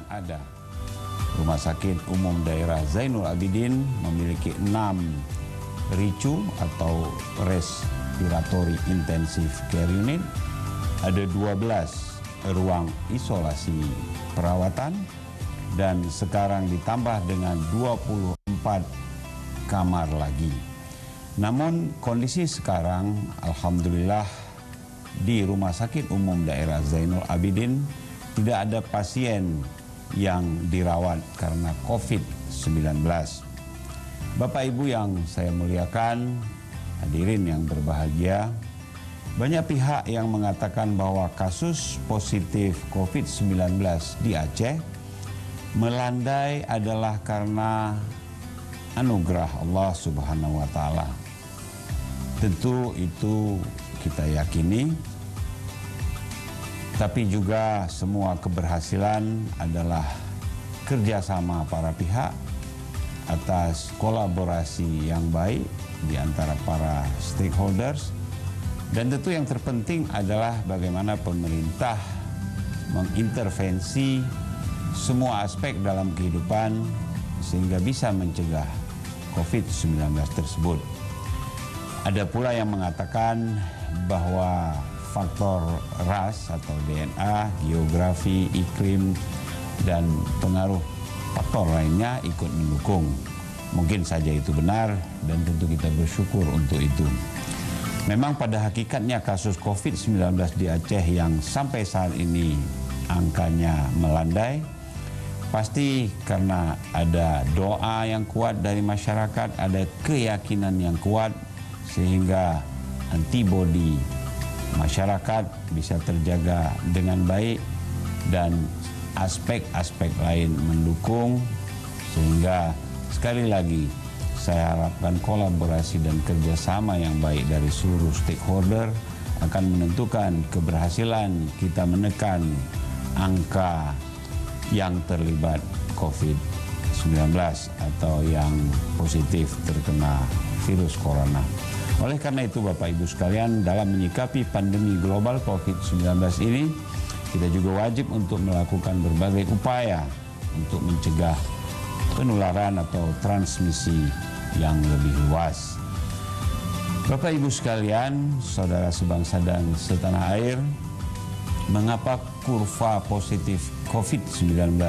ada. Rumah Sakit Umum Daerah Zainul Abidin memiliki 6 RICU atau Respiratory Intensive Care Unit, ada 12 ruang isolasi perawatan, dan sekarang ditambah dengan 24 kamar lagi. Namun kondisi sekarang alhamdulillah di Rumah Sakit Umum Daerah Zainul Abidin tidak ada pasien yang dirawat karena COVID-19. Bapak Ibu yang saya muliakan, hadirin yang berbahagia, banyak pihak yang mengatakan bahwa kasus positif COVID-19 di Aceh melandai adalah karena anugerah Allah Subhanahu wa Ta'ala. Tentu itu kita yakini, tapi juga semua keberhasilan adalah kerjasama para pihak atas kolaborasi yang baik di antara para stakeholders. Dan tentu yang terpenting adalah bagaimana pemerintah mengintervensi semua aspek dalam kehidupan sehingga bisa mencegah COVID-19 tersebut. Ada pula yang mengatakan bahwa faktor ras atau DNA, geografi, iklim, dan pengaruh faktor lainnya ikut mendukung. Mungkin saja itu benar dan tentu kita bersyukur untuk itu. Memang pada hakikatnya kasus COVID-19 di Aceh yang sampai saat ini angkanya melandai, pasti karena ada doa yang kuat dari masyarakat, ada keyakinan yang kuat sehingga antibodi masyarakat bisa terjaga dengan baik dan aspek-aspek lain mendukung, sehingga sekali lagi saya harapkan kolaborasi dan kerjasama yang baik dari seluruh stakeholder akan menentukan keberhasilan kita menekan angka yang terlibat COVID-19 atau yang positif terkena virus corona. Oleh karena itu Bapak Ibu sekalian, dalam menyikapi pandemi global COVID-19 ini, kita juga wajib untuk melakukan berbagai upaya untuk mencegah penularan atau transmisi yang lebih luas. Bapak Ibu sekalian, saudara sebangsa dan setanah air, mengapa kurva positif COVID-19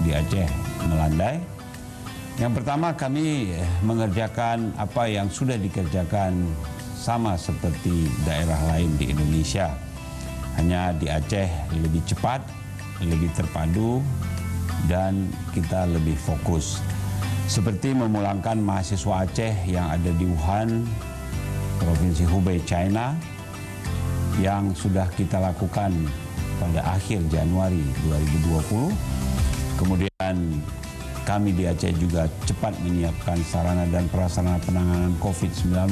di Aceh melandai? Yang pertama, kami mengerjakan apa yang sudah dikerjakan sama seperti daerah lain di Indonesia. Hanya di Aceh lebih cepat, lebih terpadu, dan kita lebih fokus. Seperti memulangkan mahasiswa Aceh yang ada di Wuhan, Provinsi Hubei, China, yang sudah kita lakukan pada akhir Januari 2020. Kemudian kami di Aceh juga cepat menyiapkan sarana dan prasarana penanganan COVID-19,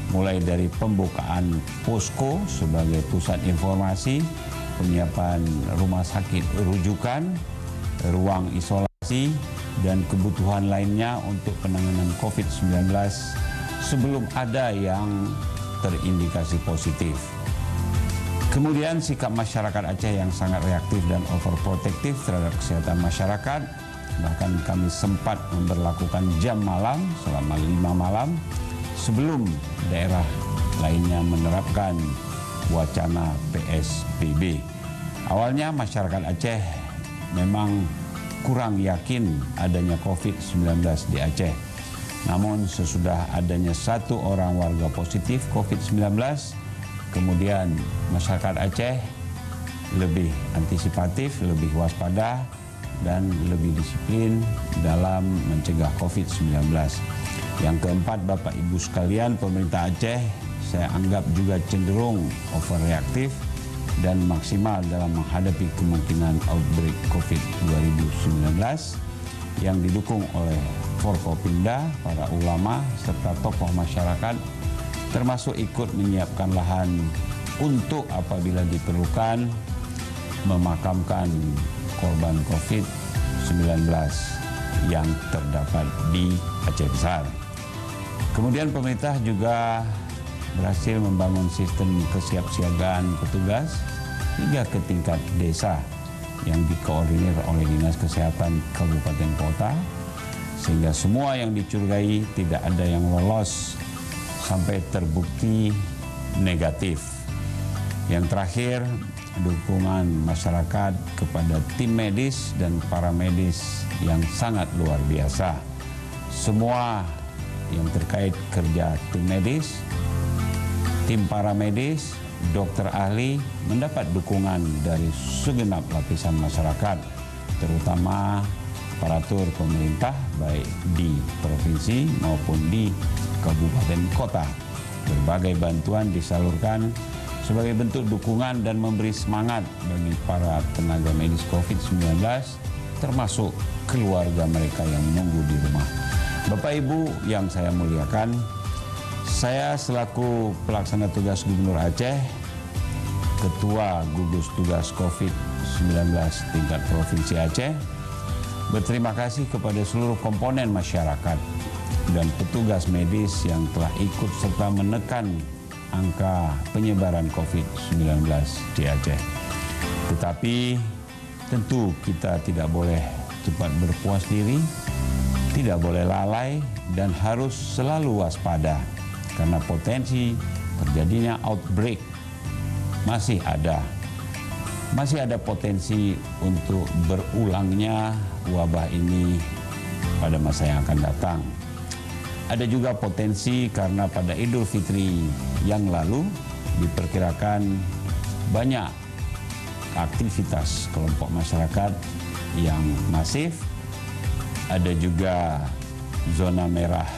mulai dari pembukaan posko sebagai pusat informasi, penyiapan rumah sakit rujukan, ruang isolasi, dan kebutuhan lainnya untuk penanganan COVID-19 sebelum ada yang terindikasi positif. Kemudian sikap masyarakat Aceh yang sangat reaktif dan overprotective terhadap kesehatan masyarakat. Bahkan kami sempat memberlakukan jam malam selama 5 malam sebelum daerah lainnya menerapkan wacana PSBB. Awalnya masyarakat Aceh memang kurang yakin adanya COVID-19 di Aceh. Namun sesudah adanya 1 orang warga positif COVID-19, kemudian masyarakat Aceh lebih antisipatif, lebih waspada, dan lebih disiplin dalam mencegah COVID-19. Yang keempat, Bapak Ibu sekalian, pemerintah Aceh saya anggap juga cenderung overreaktif dan maksimal dalam menghadapi kemungkinan outbreak COVID-19 yang didukung oleh Forkopimda, para ulama, serta tokoh masyarakat, termasuk ikut menyiapkan lahan untuk apabila diperlukan memakamkan korban COVID-19 yang terdapat di Aceh Besar. Kemudian pemerintah juga berhasil membangun sistem kesiapsiagaan petugas hingga ke tingkat desa yang dikoordinir oleh Dinas Kesehatan Kabupaten Kota, sehingga semua yang dicurigai tidak ada yang lolos sampai terbukti negatif. Yang terakhir, dukungan masyarakat kepada tim medis dan para medis yang sangat luar biasa. Semua yang terkait kerja tim medis, tim para medis, dokter ahli mendapat dukungan dari segenap lapisan masyarakat, terutama aparatur pemerintah baik di provinsi maupun di kabupaten kota. Berbagai bantuan disalurkan sebagai bentuk dukungan dan memberi semangat bagi para tenaga medis COVID-19, termasuk keluarga mereka yang menunggu di rumah. Bapak Ibu yang saya muliakan, saya selaku pelaksana tugas Gubernur Aceh, Ketua Gugus Tugas COVID-19 tingkat Provinsi Aceh, berterima kasih kepada seluruh komponen masyarakat dan petugas medis yang telah ikut serta menekan angka penyebaran COVID-19 di Aceh. Tetapi tentu kita tidak boleh cepat berpuas diri, tidak boleh lalai, dan harus selalu waspada karena potensi terjadinya outbreak masih ada. Masih ada potensi untuk berulangnya wabah ini pada masa yang akan datang. Ada juga potensi karena pada Idul Fitri yang lalu diperkirakan banyak aktivitas kelompok masyarakat yang masif. Ada juga zona merah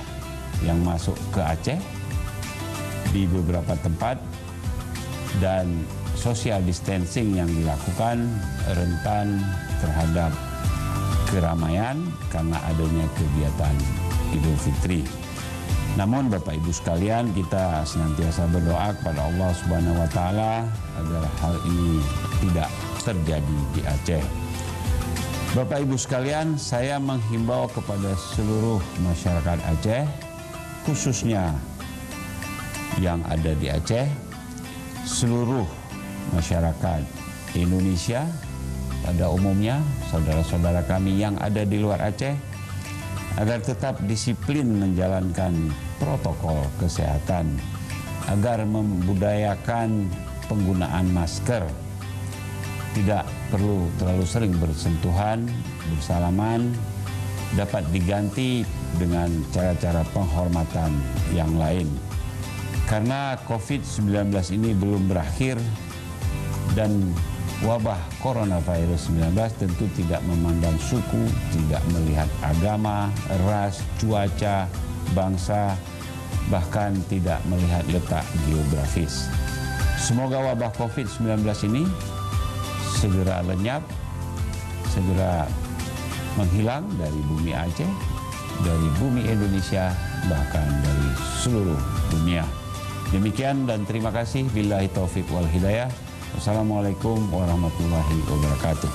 yang masuk ke Aceh di beberapa tempat, dan social distancing yang dilakukan rentan terhadap keramaian karena adanya kegiatan Idul Fitri. Namun Bapak Ibu sekalian, kita senantiasa berdoa kepada Allah Subhanahu wa taala agar hal ini tidak terjadi di Aceh. Bapak Ibu sekalian, saya menghimbau kepada seluruh masyarakat Aceh, khususnya yang ada di Aceh, seluruh masyarakat Indonesia pada umumnya, saudara-saudara kami yang ada di luar Aceh, agar tetap disiplin menjalankan protokol kesehatan, agar membudayakan penggunaan masker, tidak perlu terlalu sering bersentuhan, bersalaman, dapat diganti dengan cara-cara penghormatan yang lain. Karena COVID-19 ini belum berakhir dan wabah coronavirus 19 tentu tidak memandang suku, tidak melihat agama, ras, cuaca, bangsa, bahkan tidak melihat letak geografis. Semoga wabah COVID-19 ini segera lenyap, segera menghilang dari bumi Aceh, dari bumi Indonesia, bahkan dari seluruh dunia. Demikian dan terima kasih. Billahi taufiq wal hidayah. Wassalamualaikum warahmatullahi wabarakatuh.